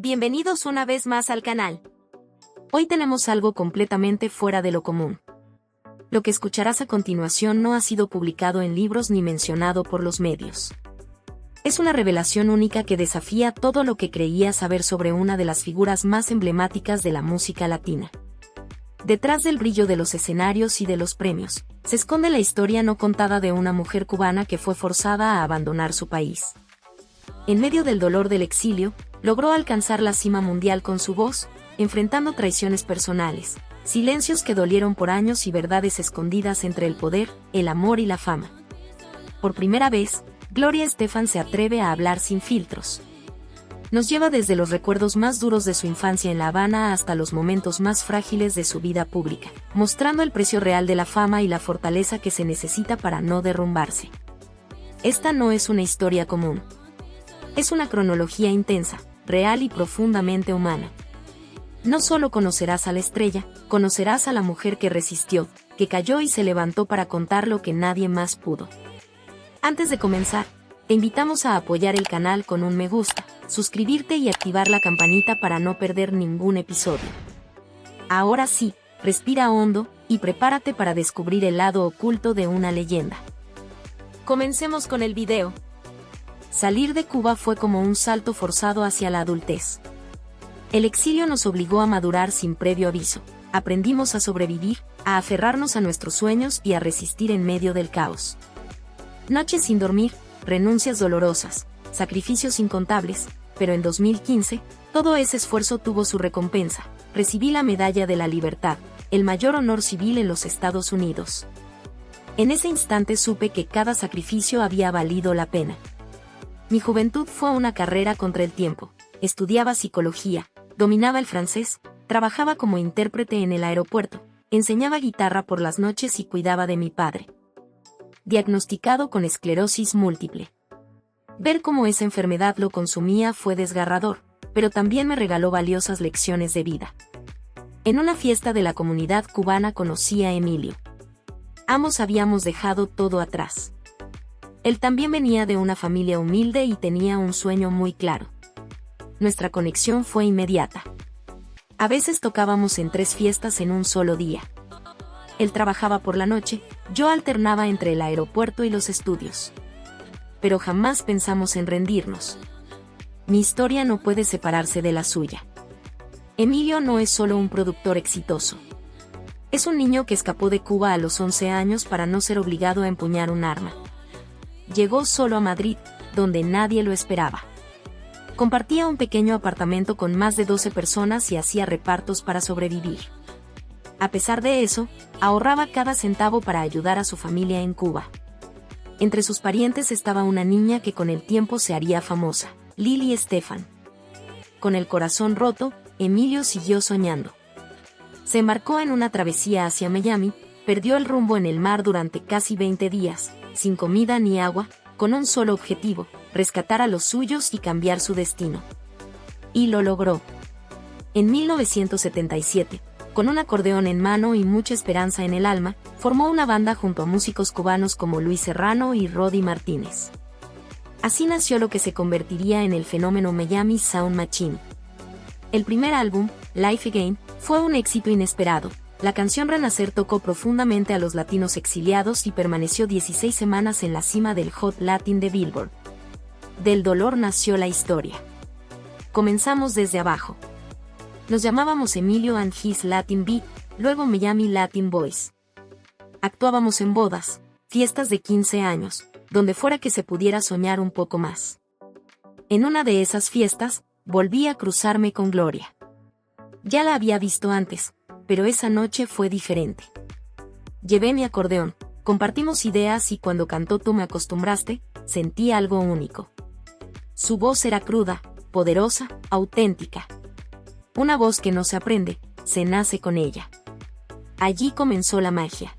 Bienvenidos una vez más al canal. Hoy tenemos algo completamente fuera de lo común. Lo que escucharás a continuación no ha sido publicado en libros ni mencionado por los medios. Es una revelación única que desafía todo lo que creías saber sobre una de las figuras más emblemáticas de la música latina. Detrás del brillo de los escenarios y de los premios, se esconde la historia no contada de una mujer cubana que fue forzada a abandonar su país. En medio del dolor del exilio, logró alcanzar la cima mundial con su voz, enfrentando traiciones personales, silencios que dolieron por años y verdades escondidas entre el poder, el amor y la fama. Por primera vez, Gloria Estefan se atreve a hablar sin filtros. Nos lleva desde los recuerdos más duros de su infancia en La Habana hasta los momentos más frágiles de su vida pública, mostrando el precio real de la fama y la fortaleza que se necesita para no derrumbarse. Esta no es una historia común. Es una cronología intensa, real y profundamente humana. No solo conocerás a la estrella, conocerás a la mujer que resistió, que cayó y se levantó para contar lo que nadie más pudo. Antes de comenzar, te invitamos a apoyar el canal con un me gusta, suscribirte y activar la campanita para no perder ningún episodio. Ahora sí, respira hondo y prepárate para descubrir el lado oculto de una leyenda. Comencemos con el video. Salir de Cuba fue como un salto forzado hacia la adultez. El exilio nos obligó a madurar sin previo aviso. Aprendimos a sobrevivir, a aferrarnos a nuestros sueños y a resistir en medio del caos. Noches sin dormir, renuncias dolorosas, sacrificios incontables, pero en 2015, todo ese esfuerzo tuvo su recompensa. Recibí la Medalla de la Libertad, el mayor honor civil en los Estados Unidos. En ese instante supe que cada sacrificio había valido la pena. Mi juventud fue una carrera contra el tiempo. Estudiaba psicología, dominaba el francés, trabajaba como intérprete en el aeropuerto, enseñaba guitarra por las noches y cuidaba de mi padre, diagnosticado con esclerosis múltiple. Ver cómo esa enfermedad lo consumía fue desgarrador, pero también me regaló valiosas lecciones de vida. En una fiesta de la comunidad cubana conocí a Emilio. Ambos habíamos dejado todo atrás. Él también venía de una familia humilde y tenía un sueño muy claro. Nuestra conexión fue inmediata. A veces tocábamos en 3 fiestas en un solo día. Él trabajaba por la noche, yo alternaba entre el aeropuerto y los estudios. Pero jamás pensamos en rendirnos. Mi historia no puede separarse de la suya. Emilio no es solo un productor exitoso. Es un niño que escapó de Cuba a los 11 años para no ser obligado a empuñar un arma. Llegó solo a Madrid, donde nadie lo esperaba. Compartía un pequeño apartamento con más de 12 personas y hacía repartos para sobrevivir. A pesar de eso, ahorraba cada centavo para ayudar a su familia en Cuba. Entre sus parientes estaba una niña que con el tiempo se haría famosa, Lily Estefan. Con el corazón roto, Emilio siguió soñando. Se embarcó en una travesía hacia Miami, perdió el rumbo en el mar durante casi 20 días, sin comida ni agua, con un solo objetivo, rescatar a los suyos y cambiar su destino. Y lo logró. En 1977, con un acordeón en mano y mucha esperanza en el alma, formó una banda junto a músicos cubanos como Luis Serrano y Roddy Martínez. Así nació lo que se convertiría en el fenómeno Miami Sound Machine. El primer álbum, Life Again, fue un éxito inesperado. La canción Renacer tocó profundamente a los latinos exiliados y permaneció 16 semanas en la cima del Hot Latin de Billboard. Del dolor nació la historia. Comenzamos desde abajo. Nos llamábamos Emilio and His Latin Beat, luego Miami Latin Boys. Actuábamos en bodas, fiestas de 15 años, donde fuera que se pudiera soñar un poco más. En una de esas fiestas, volví a cruzarme con Gloria. Ya la había visto antes, pero esa noche fue diferente. Llevé mi acordeón, compartimos ideas y cuando cantó Tú me acostumbraste, sentí algo único. Su voz era cruda, poderosa, auténtica. Una voz que no se aprende, se nace con ella. Allí comenzó la magia.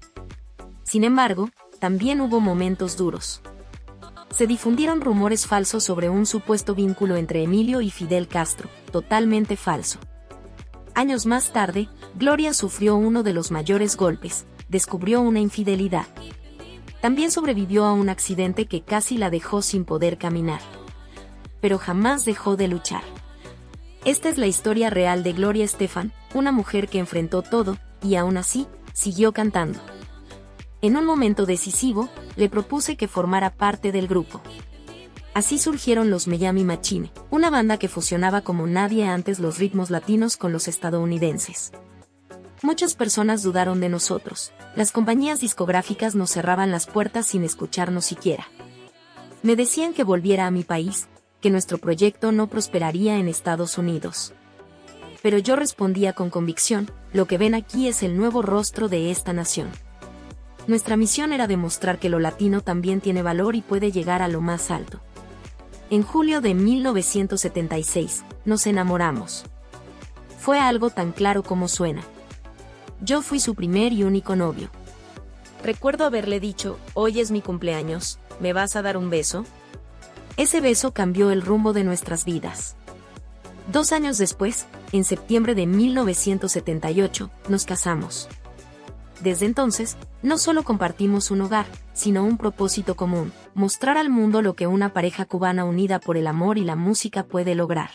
Sin embargo, también hubo momentos duros. Se difundieron rumores falsos sobre un supuesto vínculo entre Emilio y Fidel Castro, totalmente falso. Años más tarde, Gloria sufrió uno de los mayores golpes, descubrió una infidelidad. También sobrevivió a un accidente que casi la dejó sin poder caminar. Pero jamás dejó de luchar. Esta es la historia real de Gloria Estefan, una mujer que enfrentó todo, y aún así, siguió cantando. En un momento decisivo, le propuse que formara parte del grupo. Así surgieron los Miami Machine, una banda que fusionaba como nadie antes los ritmos latinos con los estadounidenses. Muchas personas dudaron de nosotros, las compañías discográficas nos cerraban las puertas sin escucharnos siquiera. Me decían que volviera a mi país, que nuestro proyecto no prosperaría en Estados Unidos. Pero yo respondía con convicción, lo que ven aquí es el nuevo rostro de esta nación. Nuestra misión era demostrar que lo latino también tiene valor y puede llegar a lo más alto. En julio de 1976, nos enamoramos. Fue algo tan claro como suena. Yo fui su primer y único novio. Recuerdo haberle dicho, hoy es mi cumpleaños, ¿me vas a dar un beso? Ese beso cambió el rumbo de nuestras vidas. 2 años después, en septiembre de 1978, nos casamos. Desde entonces, no solo compartimos un hogar, sino un propósito común, mostrar al mundo lo que una pareja cubana unida por el amor y la música puede lograr.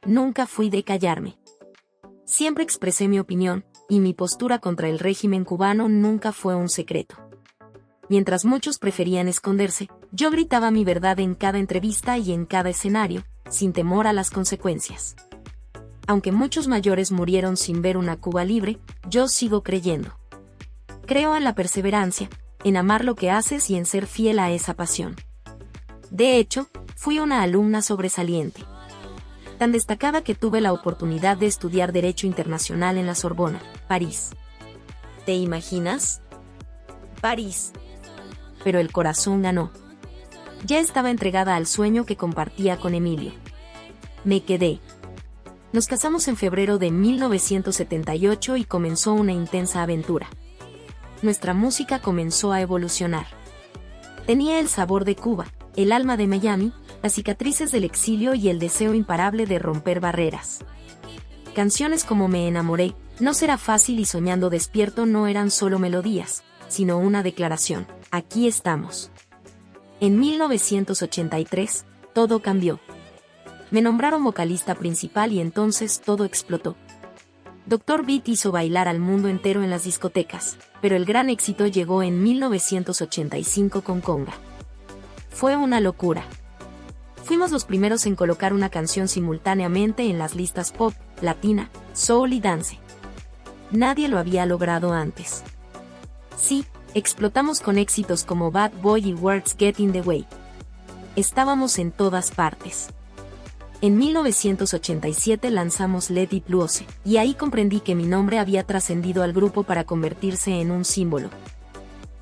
Nunca fui de callarme. Siempre expresé mi opinión, y mi postura contra el régimen cubano nunca fue un secreto. Mientras muchos preferían esconderse, yo gritaba mi verdad en cada entrevista y en cada escenario, sin temor a las consecuencias. Aunque muchos mayores murieron sin ver una Cuba libre, yo sigo creyendo. Creo en la perseverancia, en amar lo que haces y en ser fiel a esa pasión. De hecho, fui una alumna sobresaliente. Tan destacada que tuve la oportunidad de estudiar Derecho Internacional en la Sorbona, París. ¿Te imaginas? París. Pero el corazón ganó. Ya estaba entregada al sueño que compartía con Emilio. Me quedé. Nos casamos en febrero de 1978 y comenzó una intensa aventura. Nuestra música comenzó a evolucionar. Tenía el sabor de Cuba, el alma de Miami, las cicatrices del exilio y el deseo imparable de romper barreras. Canciones como Me enamoré, No será fácil y Soñando despierto no eran solo melodías, sino una declaración, aquí estamos. En 1983, todo cambió. Me nombraron vocalista principal y entonces todo explotó. Dr. Beat hizo bailar al mundo entero en las discotecas, pero el gran éxito llegó en 1985 con Conga. Fue una locura. Fuimos los primeros en colocar una canción simultáneamente en las listas pop, latina, soul y dance. Nadie lo había logrado antes. Sí, explotamos con éxitos como Bad Boy y Words Get in the Way. Estábamos en todas partes. En 1987 lanzamos Let It Loose, y ahí comprendí que mi nombre había trascendido al grupo para convertirse en un símbolo.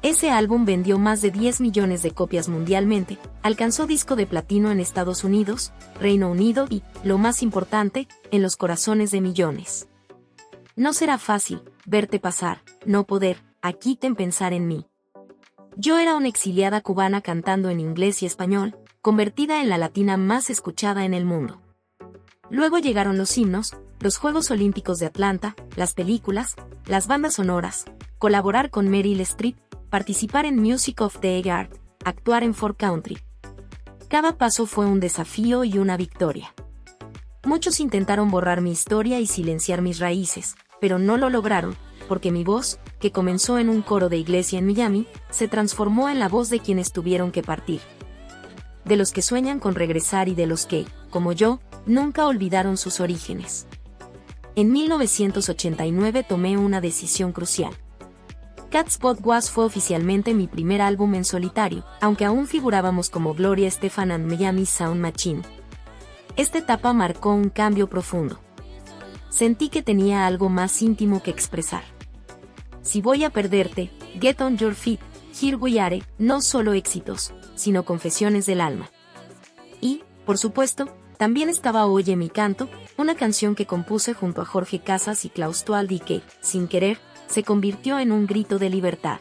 Ese álbum vendió más de 10 millones de copias mundialmente, alcanzó disco de platino en Estados Unidos, Reino Unido y, lo más importante, en los corazones de millones. No será fácil, verte pasar, no poder, aquí ten pensar en mí. Yo era una exiliada cubana cantando en inglés y español, convertida en la latina más escuchada en el mundo. Luego llegaron los himnos, los Juegos Olímpicos de Atlanta, las películas, las bandas sonoras, colaborar con Meryl Streep, participar en Music of the Year, actuar en Ford Country. Cada paso fue un desafío y una victoria. Muchos intentaron borrar mi historia y silenciar mis raíces, pero no lo lograron, porque mi voz, que comenzó en un coro de iglesia en Miami, se transformó en la voz de quienes tuvieron que partir. De los que sueñan con regresar y de los que, como yo, nunca olvidaron sus orígenes. En 1989 tomé una decisión crucial. Cat's Was fue oficialmente mi primer álbum en solitario, aunque aún figurábamos como Gloria Estefan and Miami Sound Machine. Esta etapa marcó un cambio profundo. Sentí que tenía algo más íntimo que expresar. Si voy a perderte, Get on Your Feet, Here We Are, no solo éxitos, sino confesiones del alma. Y, por supuesto, también estaba Oye mi canto, una canción que compuse junto a Jorge Casas y Klaus Tualdi que, sin querer, se convirtió en un grito de libertad.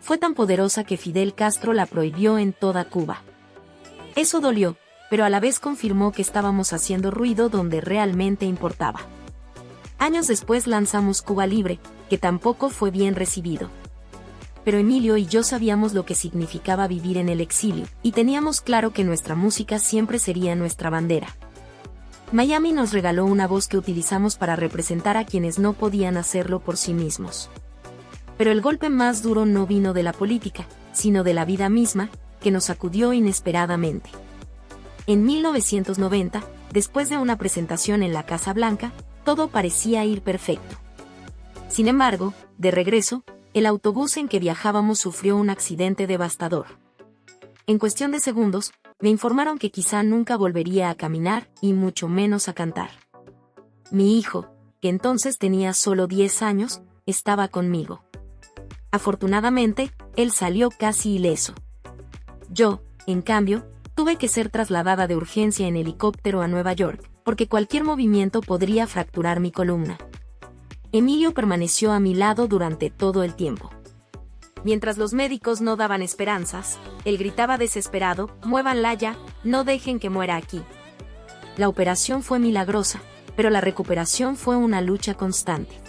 Fue tan poderosa que Fidel Castro la prohibió en toda Cuba. Eso dolió, pero a la vez confirmó que estábamos haciendo ruido donde realmente importaba. Años después lanzamos Cuba Libre, que tampoco fue bien recibido. Pero Emilio y yo sabíamos lo que significaba vivir en el exilio, y teníamos claro que nuestra música siempre sería nuestra bandera. Miami nos regaló una voz que utilizamos para representar a quienes no podían hacerlo por sí mismos. Pero el golpe más duro no vino de la política, sino de la vida misma, que nos sacudió inesperadamente. En 1990, después de una presentación en la Casa Blanca, todo parecía ir perfecto. Sin embargo, de regreso, el autobús en que viajábamos sufrió un accidente devastador. En cuestión de segundos, me informaron que quizá nunca volvería a caminar y mucho menos a cantar. Mi hijo, que entonces tenía solo 10 años, estaba conmigo. Afortunadamente, él salió casi ileso. Yo, en cambio, tuve que ser trasladada de urgencia en helicóptero a Nueva York, porque cualquier movimiento podría fracturar mi columna. Emilio permaneció a mi lado durante todo el tiempo. Mientras los médicos no daban esperanzas, él gritaba desesperado: «Muévanla ya, no dejen que muera aquí». La operación fue milagrosa, pero la recuperación fue una lucha constante.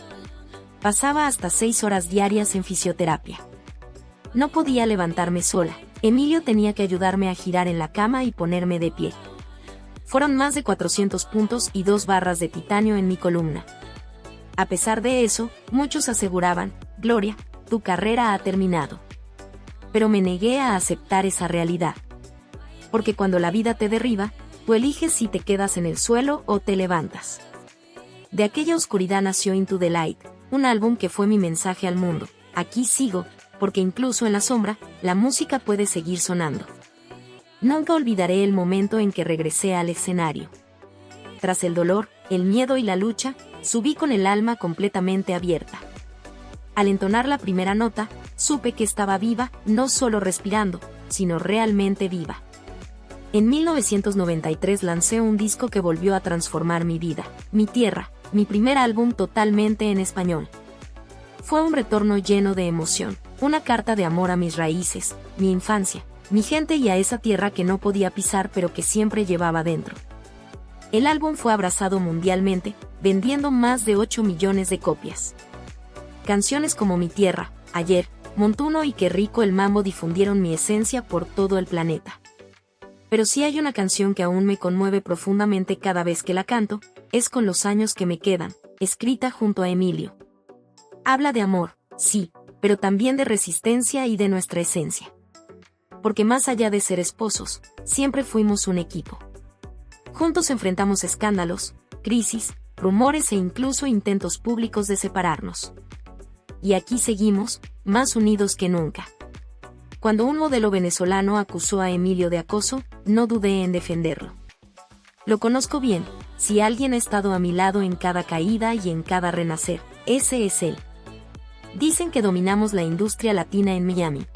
Pasaba hasta 6 horas diarias en fisioterapia. No podía levantarme sola. Emilio tenía que ayudarme a girar en la cama y ponerme de pie. Fueron más de 400 puntos y 2 barras de titanio en mi columna. A pesar de eso, muchos aseguraban: «Gloria, tu carrera ha terminado». Pero me negué a aceptar esa realidad. Porque cuando la vida te derriba, tú eliges si te quedas en el suelo o te levantas. De aquella oscuridad nació Into the Light, un álbum que fue mi mensaje al mundo. Aquí sigo, porque incluso en la sombra, la música puede seguir sonando. Nunca olvidaré el momento en que regresé al escenario. Tras el dolor, el miedo y la lucha, subí con el alma completamente abierta. Al entonar la primera nota, supe que estaba viva, no solo respirando, sino realmente viva. En 1993 lancé un disco que volvió a transformar mi vida, Mi Tierra, mi primer álbum totalmente en español. Fue un retorno lleno de emoción, una carta de amor a mis raíces, mi infancia, mi gente y a esa tierra que no podía pisar pero que siempre llevaba dentro. El álbum fue abrazado mundialmente, vendiendo más de 8 millones de copias. Canciones como Mi Tierra, Ayer, Montuno y Qué Rico el Mambo difundieron mi esencia por todo el planeta. Pero si hay una canción que aún me conmueve profundamente cada vez que la canto, es Con los años que me quedan, escrita junto a Emilio. Habla de amor, sí, pero también de resistencia y de nuestra esencia. Porque más allá de ser esposos, siempre fuimos un equipo. Juntos enfrentamos escándalos, crisis, rumores e incluso intentos públicos de separarnos. Y aquí seguimos, más unidos que nunca. Cuando un modelo venezolano acusó a Emilio de acoso, no dudé en defenderlo. Lo conozco bien, si alguien ha estado a mi lado en cada caída y en cada renacer, ese es él. Dicen que dominamos la industria latina en Miami.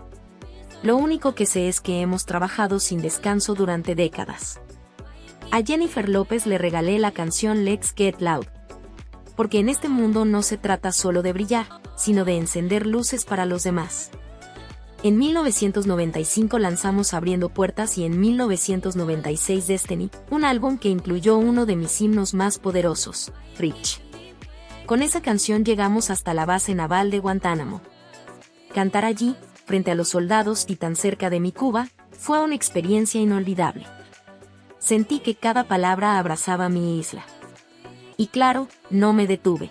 Lo único que sé es que hemos trabajado sin descanso durante décadas. A Jennifer López le regalé la canción Let's Get Loud. Porque en este mundo no se trata solo de brillar, sino de encender luces para los demás. En 1995 lanzamos Abriendo Puertas y en 1996 Destiny, un álbum que incluyó uno de mis himnos más poderosos, Rich. Con esa canción llegamos hasta la base naval de Guantánamo. Cantar allí, frente a los soldados y tan cerca de mi Cuba, fue una experiencia inolvidable. Sentí que cada palabra abrazaba mi isla. Y claro, no me detuve.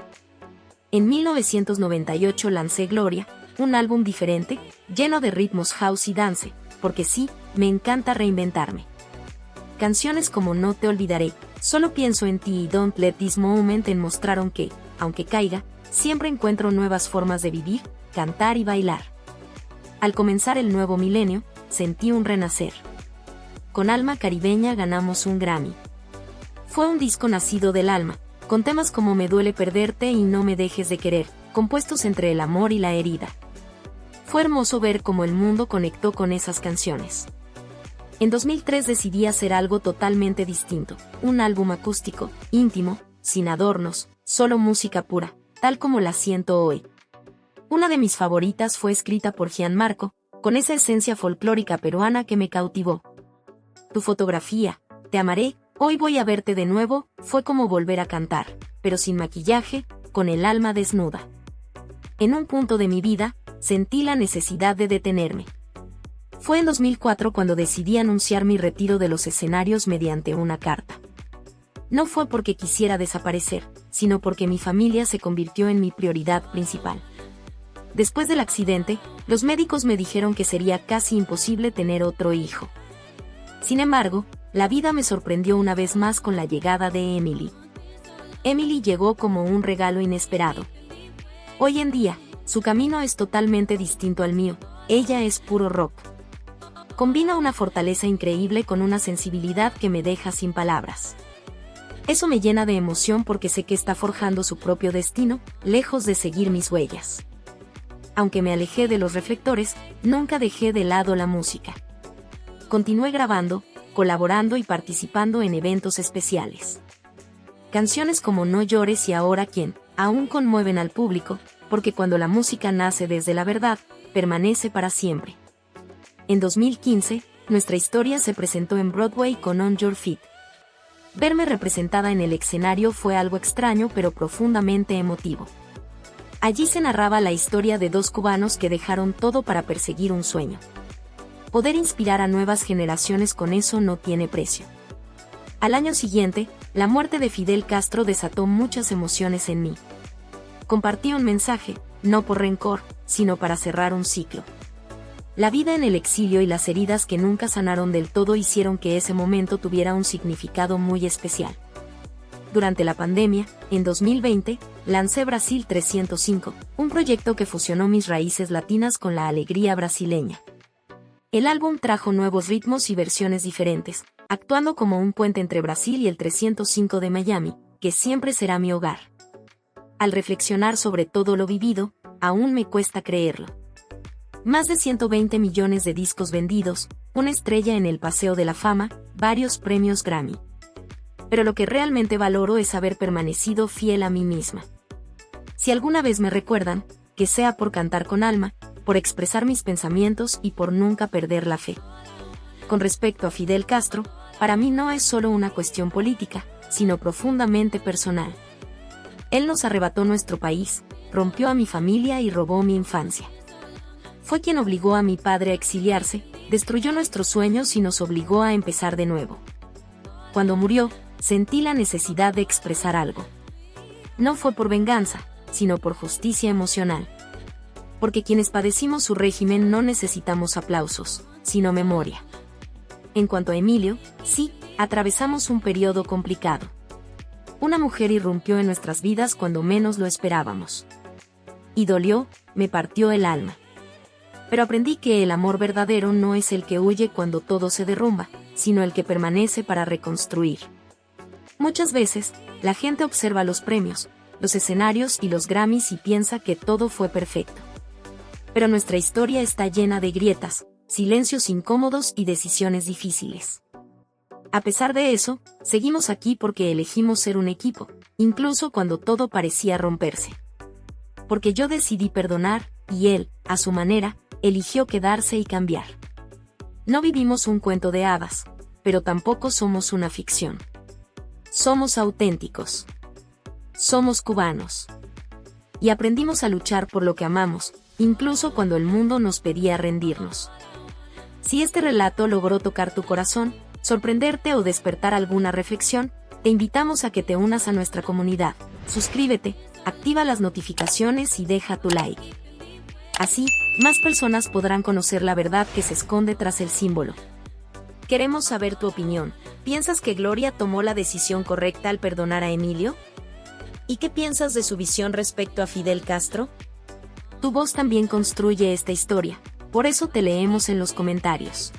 En 1998 lancé Gloria, un álbum diferente, lleno de ritmos house y dance, porque sí, me encanta reinventarme. Canciones como No te olvidaré, Solo pienso en ti y Don't Let This Moment mostraron que, aunque caiga, siempre encuentro nuevas formas de vivir, cantar y bailar. Al comenzar el nuevo milenio, sentí un renacer. Con Alma Caribeña ganamos un Grammy. Fue un disco nacido del alma, con temas como Me duele perderte y No me dejes de querer, compuestos entre el amor y la herida. Fue hermoso ver cómo el mundo conectó con esas canciones. En 2003 decidí hacer algo totalmente distinto, un álbum acústico, íntimo, sin adornos, solo música pura, tal como la siento hoy. Una de mis favoritas fue escrita por Gianmarco, con esa esencia folclórica peruana que me cautivó. Tu fotografía, Te amaré, Hoy voy a verte de nuevo, fue como volver a cantar, pero sin maquillaje, con el alma desnuda. En un punto de mi vida, sentí la necesidad de detenerme. Fue en 2004 cuando decidí anunciar mi retiro de los escenarios mediante una carta. No fue porque quisiera desaparecer, sino porque mi familia se convirtió en mi prioridad principal. Después del accidente, los médicos me dijeron que sería casi imposible tener otro hijo. Sin embargo, la vida me sorprendió una vez más con la llegada de Emily. Emily llegó como un regalo inesperado. Hoy en día, su camino es totalmente distinto al mío. Ella es puro rock. Combina una fortaleza increíble con una sensibilidad que me deja sin palabras. Eso me llena de emoción porque sé que está forjando su propio destino, lejos de seguir mis huellas. Aunque me alejé de los reflectores, nunca dejé de lado la música. Continué grabando, colaborando y participando en eventos especiales. Canciones como No llores y Ahora quién, aún conmueven al público, porque cuando la música nace desde la verdad, permanece para siempre. En 2015, nuestra historia se presentó en Broadway con On Your Feet. Verme representada en el escenario fue algo extraño pero profundamente emotivo. Allí se narraba la historia de dos cubanos que dejaron todo para perseguir un sueño. Poder inspirar a nuevas generaciones con eso no tiene precio. Al año siguiente, la muerte de Fidel Castro desató muchas emociones en mí. Compartí un mensaje, no por rencor, sino para cerrar un ciclo. La vida en el exilio y las heridas que nunca sanaron del todo hicieron que ese momento tuviera un significado muy especial. Durante la pandemia, en 2020, lancé Brasil 305, un proyecto que fusionó mis raíces latinas con la alegría brasileña. El álbum trajo nuevos ritmos y versiones diferentes, actuando como un puente entre Brasil y el 305 de Miami, que siempre será mi hogar. Al reflexionar sobre todo lo vivido, aún me cuesta creerlo. Más de 120 millones de discos vendidos, una estrella en el Paseo de la Fama, varios premios Grammy. Pero lo que realmente valoro es haber permanecido fiel a mí misma. Si alguna vez me recuerdan, que sea por cantar con alma, por expresar mis pensamientos y por nunca perder la fe. Con respecto a Fidel Castro, para mí no es solo una cuestión política, sino profundamente personal. Él nos arrebató nuestro país, rompió a mi familia y robó mi infancia. Fue quien obligó a mi padre a exiliarse, destruyó nuestros sueños y nos obligó a empezar de nuevo. Cuando murió, sentí la necesidad de expresar algo. No fue por venganza, sino por justicia emocional. Porque quienes padecimos su régimen no necesitamos aplausos, sino memoria. En cuanto a Emilio, sí, atravesamos un periodo complicado. Una mujer irrumpió en nuestras vidas cuando menos lo esperábamos. Y dolió, me partió el alma. Pero aprendí que el amor verdadero no es el que huye cuando todo se derrumba, sino el que permanece para reconstruir. Muchas veces, la gente observa los premios, los escenarios y los Grammys y piensa que todo fue perfecto. Pero nuestra historia está llena de grietas, silencios incómodos y decisiones difíciles. A pesar de eso, seguimos aquí porque elegimos ser un equipo, incluso cuando todo parecía romperse. Porque yo decidí perdonar, y él, a su manera, eligió quedarse y cambiar. No vivimos un cuento de hadas, pero tampoco somos una ficción. Somos auténticos. Somos cubanos. Y aprendimos a luchar por lo que amamos, incluso cuando el mundo nos pedía rendirnos. Si este relato logró tocar tu corazón, sorprenderte o despertar alguna reflexión, te invitamos a que te unas a nuestra comunidad. Suscríbete, activa las notificaciones y deja tu like. Así, más personas podrán conocer la verdad que se esconde tras el símbolo. Queremos saber tu opinión. ¿Piensas que Gloria tomó la decisión correcta al perdonar a Emilio? ¿Y qué piensas de su visión respecto a Fidel Castro? Tu voz también construye esta historia, por eso te leemos en los comentarios.